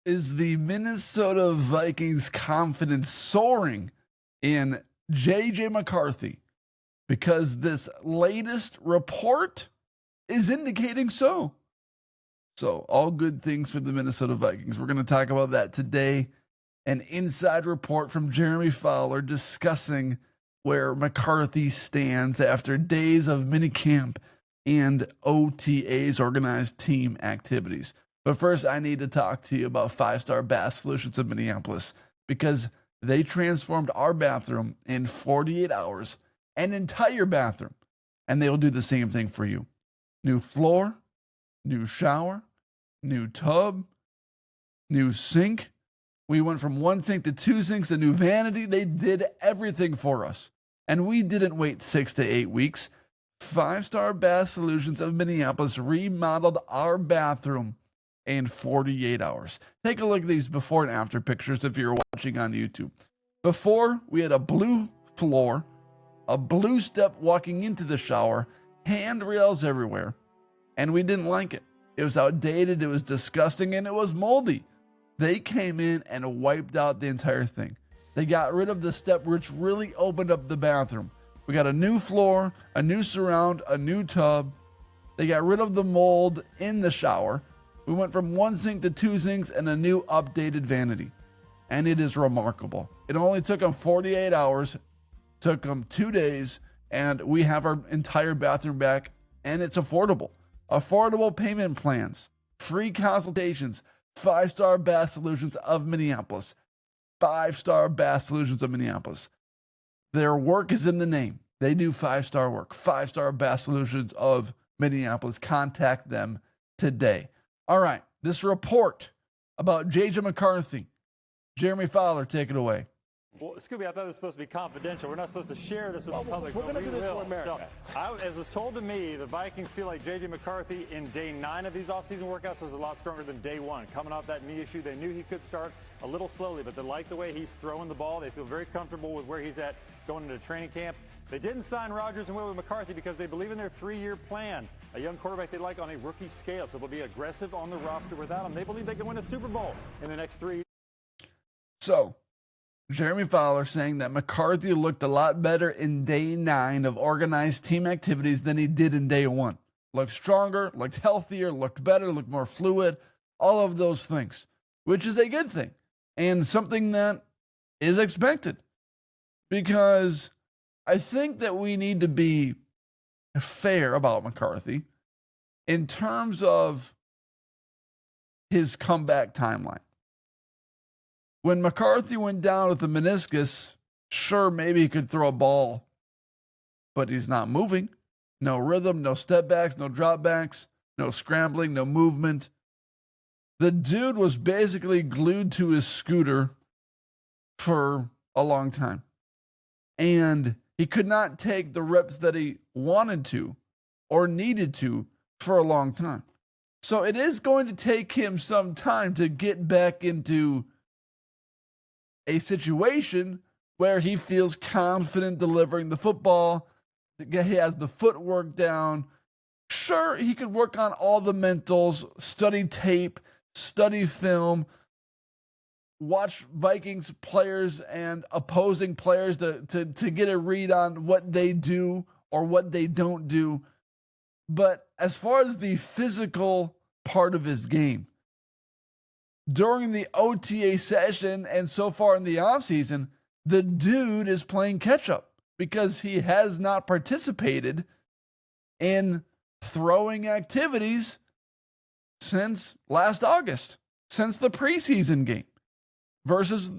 Is the Minnesota Vikings confidence soaring in JJ McCarthy? Because this latest report is indicating so. So, all good things for the Minnesota Vikings. We're going to talk about that today. An inside report from Jeremy Fowler discussing where McCarthy stands after days of minicamp and OTAs, organized team activities. But first, I need to talk to you about 5-Star Bath Solutions of Minneapolis, because they transformed our bathroom in 48 hours, an entire bathroom, and they will do the same thing for you. New floor, new shower, new tub, new sink. We went from one sink to two sinks, a new vanity. They did everything for us. And we didn't wait 6 to 8 weeks. 5-Star Bath Solutions of Minneapolis remodeled our bathroom in 48 hours. Take a look at these before and after pictures if you're watching on YouTube. Before, we had a blue floor, a blue step walking into the shower, handrails everywhere, and we didn't like it. It was outdated, it was disgusting, and it was moldy. They came in and wiped out the entire thing. They got rid of the step, which really opened up the bathroom. We got a new floor, a new surround, a new tub. They got rid of the mold in the shower. We went from one sink to two sinks and a new updated vanity. And it is remarkable. It only took them 48 hours, took them 2 days, and we have our entire bathroom back, and it's affordable. Affordable payment plans, free consultations. 5-Star Bath Solutions of Minneapolis. 5-Star Bath Solutions of Minneapolis. Their work is in the name. They do 5-star work. 5-Star Bath Solutions of Minneapolis. Contact them today. All right, this report about JJ McCarthy. Jeremy Fowler, take it away. Well, Scooby, I thought it was supposed to be confidential. We're not supposed to share this with the public. We're going to do this for America. So, as was told to me, the Vikings feel like J.J. McCarthy in day 9 of these offseason workouts was a lot stronger than day 1. Coming off that knee issue, they knew he could start a little slowly, but they like the way he's throwing the ball. They feel very comfortable with where he's at going into training camp. They didn't sign Rodgers and with McCarthy because they believe in their 3-year plan. A young quarterback they like on a rookie scale, so they'll be aggressive on the roster without him. They believe they can win a Super Bowl in the next 3 years. So, Jeremy Fowler saying that McCarthy looked a lot better in day 9 of organized team activities than he did in day 1. Looked stronger, looked healthier, looked better, looked more fluid, all of those things, which is a good thing and something that is expected, because I think that we need to be fair about McCarthy in terms of his comeback timeline. When McCarthy went down with the meniscus, sure, maybe he could throw a ball, but he's not moving. No rhythm, no step backs, no drop backs, no scrambling, no movement. The dude was basically glued to his scooter for a long time. And he could not take the reps that he wanted to or needed to for a long time. So it is going to take him some time to get back into a situation where he feels confident delivering the football. He has the footwork down. Sure, he could work on all the mentals, study tape, study film, watch Vikings players and opposing players to get a read on what they do or what they don't do. But as far as the physical part of his game, during the OTA session and so far in the offseason, the dude is playing catch up because he has not participated in throwing activities since last August, since the preseason game versus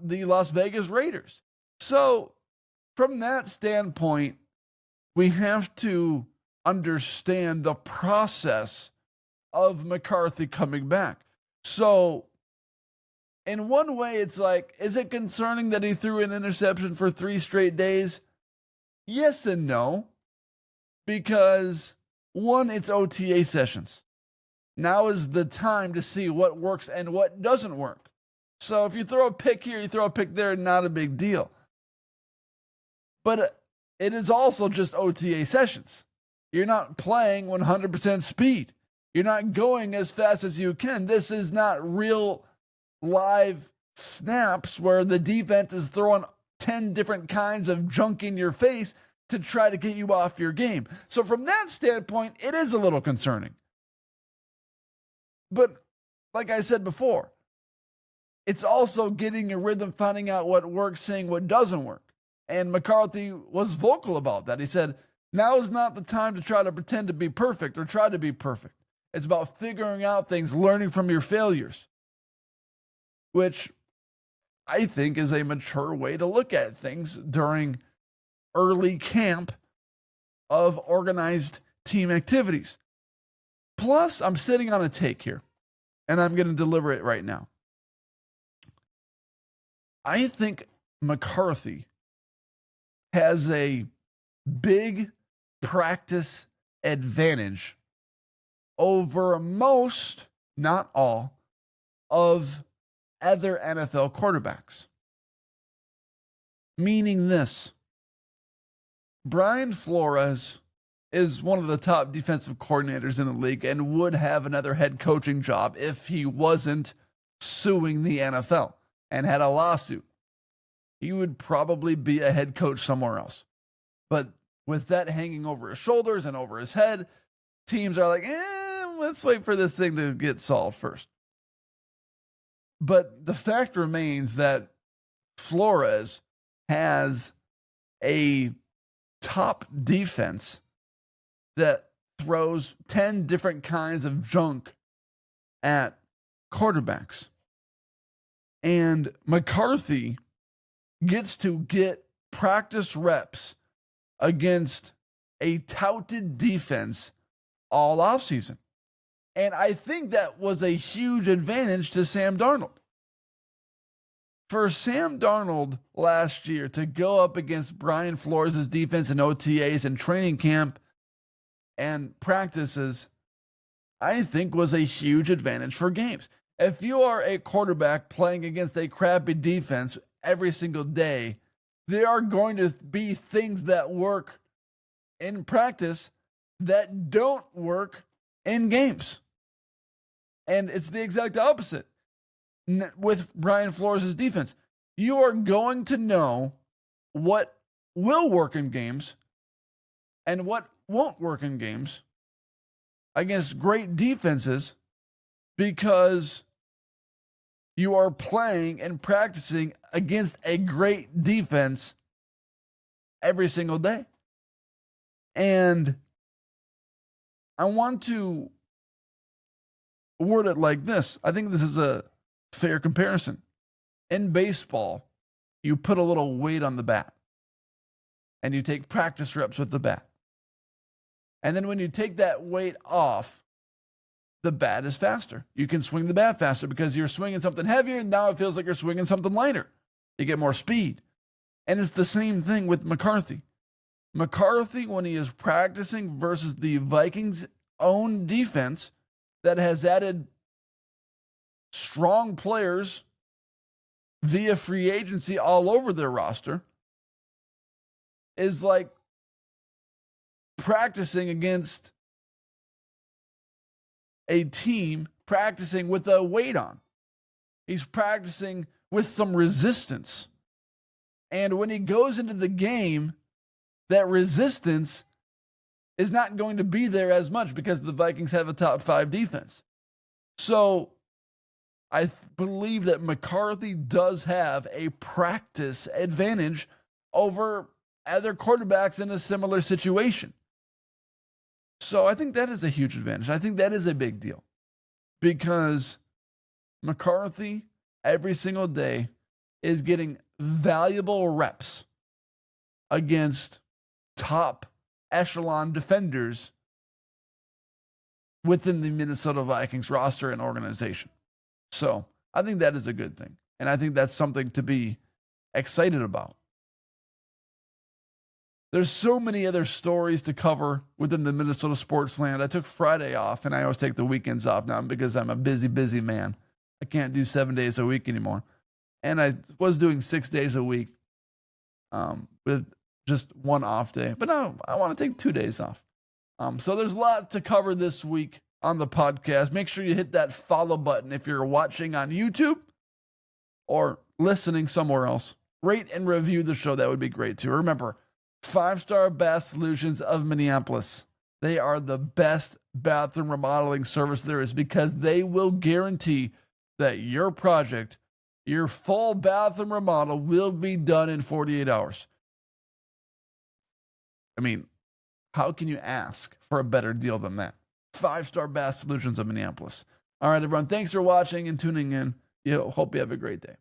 the Las Vegas Raiders. So from that standpoint, we have to understand the process of McCarthy coming back. So in one way, it's like, is it concerning that he threw an interception for 3 straight days? Yes and no. Because one, it's OTA sessions. Now is the time to see what works and what doesn't work. So if you throw a pick here, you throw a pick there, not a big deal. But it is also just OTA sessions. You're not playing 100% speed. You're not going as fast as you can. This is not real live snaps where the defense is throwing 10 different kinds of junk in your face to try to get you off your game. So from that standpoint, it is a little concerning. But like I said before, it's also getting a rhythm, finding out what works, saying what doesn't work. And McCarthy was vocal about that. He said, now is not the time to try to pretend to be perfect or try to be perfect. It's about figuring out things, learning from your failures, which I think is a mature way to look at things during early camp of organized team activities. Plus, I'm sitting on a take here, and I'm going to deliver it right now. I think McCarthy has a big practice advantage over most, not all, of other NFL quarterbacks. Meaning this, Brian Flores is one of the top defensive coordinators in the league and would have another head coaching job if he wasn't suing the NFL and had a lawsuit. He would probably be a head coach somewhere else. But with that hanging over his shoulders and over his head, teams are like, let's wait for this thing to get solved first. But the fact remains that Flores has a top defense that throws 10 different kinds of junk at quarterbacks. And McCarthy gets to get practice reps against a touted defense all offseason. And I think that was a huge advantage to Sam Darnold. For Sam Darnold last year to go up against Brian Flores' defense in OTAs and training camp and practices, I think was a huge advantage for games. If you are a quarterback playing against a crappy defense every single day, there are going to be things that work in practice that don't work in games. And it's the exact opposite with Brian Flores' defense. You are going to know what will work in games and what won't work in games against great defenses because you are playing and practicing against a great defense every single day. And I want to word it like this. I think this is a fair comparison. In baseball, you put a little weight on the bat and you take practice reps with the bat. And then when you take that weight off, the bat is faster. You can swing the bat faster because you're swinging something heavier, and now it feels like you're swinging something lighter. You get more speed. And it's the same thing with McCarthy. McCarthy, when he is practicing versus the Vikings' own defense that has added strong players via free agency all over their roster, is like practicing against a team practicing with a weight on. He's practicing with some resistance. And when he goes into the game, that resistance is not going to be there as much because the Vikings have a top 5 defense. So I believe that McCarthy does have a practice advantage over other quarterbacks in a similar situation. So I think that is a huge advantage. I think that is a big deal because McCarthy every single day is getting valuable reps against top echelon defenders within the Minnesota Vikings roster and organization. So I think that is a good thing. And I think that's something to be excited about. There's so many other stories to cover within the Minnesota sports land. I took Friday off, and I always take the weekends off now because I'm a busy man. I can't do 7 days a week anymore. And I was doing 6 days a week with just one off day. But now I want to take 2 days off. So there's a lot to cover this week on the podcast. Make sure you hit that follow button if you're watching on YouTube. or listening somewhere else, rate and review the show. That would be great too. Remember, 5-Star Bath Solutions of Minneapolis. They are the best bathroom remodeling service there is because they will guarantee that your project, your full bathroom remodel, will be done in 48 hours. I mean, how can you ask for a better deal than that? 5-Star Bath Solutions of Minneapolis. All right, everyone. Thanks for watching and tuning in. Hope you have a great day.